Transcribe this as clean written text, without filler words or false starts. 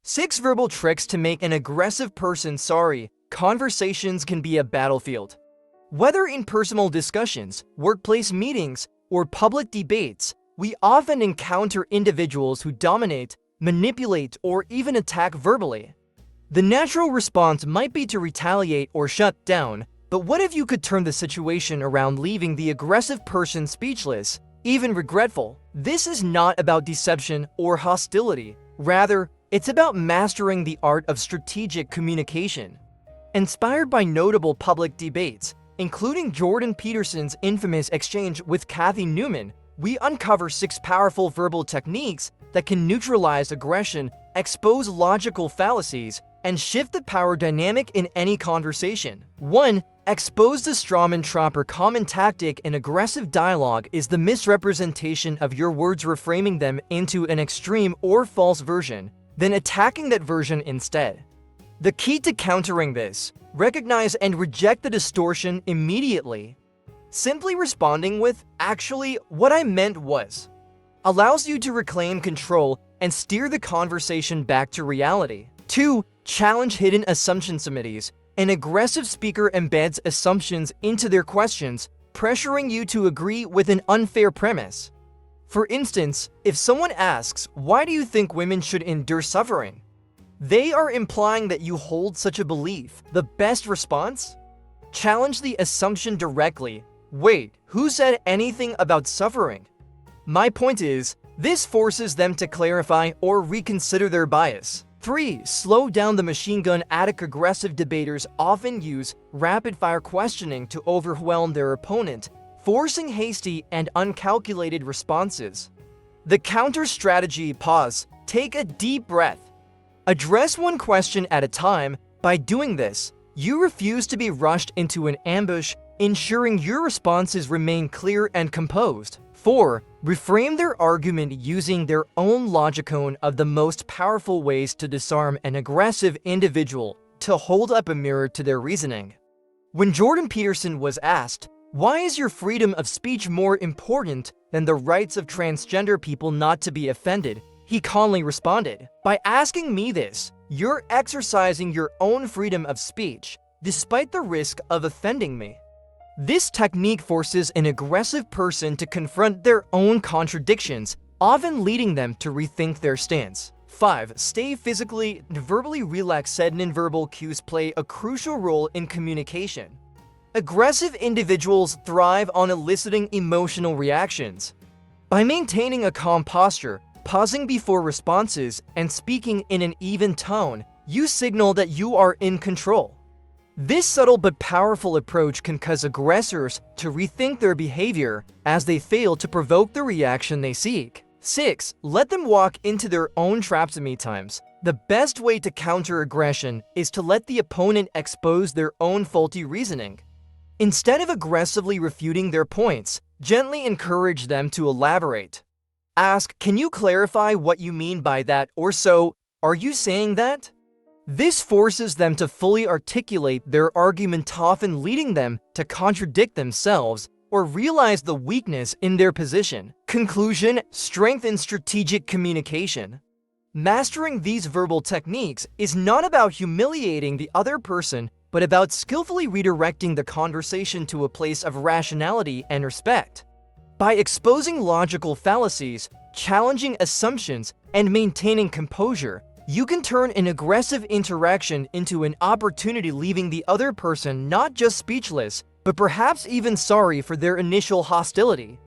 6 verbal tricks to make an aggressive person sorry. Conversations can be a battlefield. Whether in personal discussions, workplace meetings, or public debates, we often encounter individuals who dominate, manipulate, or even attack verbally. The natural response might be to retaliate or shut down, but what if you could turn the situation around, leaving the aggressive person speechless, even regretful? This is not about deception or hostility. Rather, it's about mastering the art of strategic communication. Inspired by notable public debates, including Jordan Peterson's infamous exchange with Cathy Newman, we uncover 6 powerful verbal techniques that can neutralize aggression, expose logical fallacies, and shift the power dynamic in any conversation. 1. Expose the strawman trap. Or common tactic in aggressive dialogue is the misrepresentation of your words, reframing them into an extreme or false version, then attacking that version instead. The key to countering this: recognize and reject the distortion immediately. Simply responding with, "Actually, what I meant was," allows you to reclaim control and steer the conversation back to reality. 2. Challenge hidden assumption summities. An aggressive speaker embeds assumptions into their questions, pressuring you to agree with an unfair premise. For instance, if someone asks, "Why do you think women should endure suffering?" they are implying that you hold such a belief. The best response? Challenge the assumption directly. "Wait, who said anything about suffering? My point is," this forces them to clarify or reconsider their bias. 3. Slow down the machine gun attack. Aggressive debaters often use rapid-fire questioning to overwhelm their opponent, forcing hasty and uncalculated responses. The counter strategy: pause, take a deep breath. Address one question at a time. By doing this, you refuse to be rushed into an ambush, ensuring your responses remain clear and composed. 4. Reframe their argument using their own logic. One of the most powerful ways to disarm an aggressive individual to hold up a mirror to their reasoning. When Jordan Peterson was asked, "Why is your freedom of speech more important than the rights of transgender people not to be offended?" he calmly responded, "By asking me this, you're exercising your own freedom of speech, despite the risk of offending me." This technique forces an aggressive person to confront their own contradictions, often leading them to rethink their stance. 5. Stay physically and verbally relaxed. Nonverbal cues play a crucial role in communication. Aggressive individuals thrive on eliciting emotional reactions. By maintaining a calm posture, pausing before responses, and speaking in an even tone, you signal that you are in control. This subtle but powerful approach can cause aggressors to rethink their behavior as they fail to provoke the reaction they seek. 6. Let them walk into their own traps. Many times, the best way to counter aggression is to let the opponent expose their own faulty reasoning. Instead of aggressively refuting their points, gently encourage them to elaborate. Ask, "Can you clarify what you mean by that?" or "So, are you saying that?" This forces them to fully articulate their argument, often leading them to contradict themselves or realize the weakness in their position. Conclusion: strengthen strategic communication. Mastering these verbal techniques is not about humiliating the other person, but about skillfully redirecting the conversation to a place of rationality and respect. By exposing logical fallacies, challenging assumptions, and maintaining composure, you can turn an aggressive interaction into an opportunity, leaving the other person not just speechless, but perhaps even sorry for their initial hostility.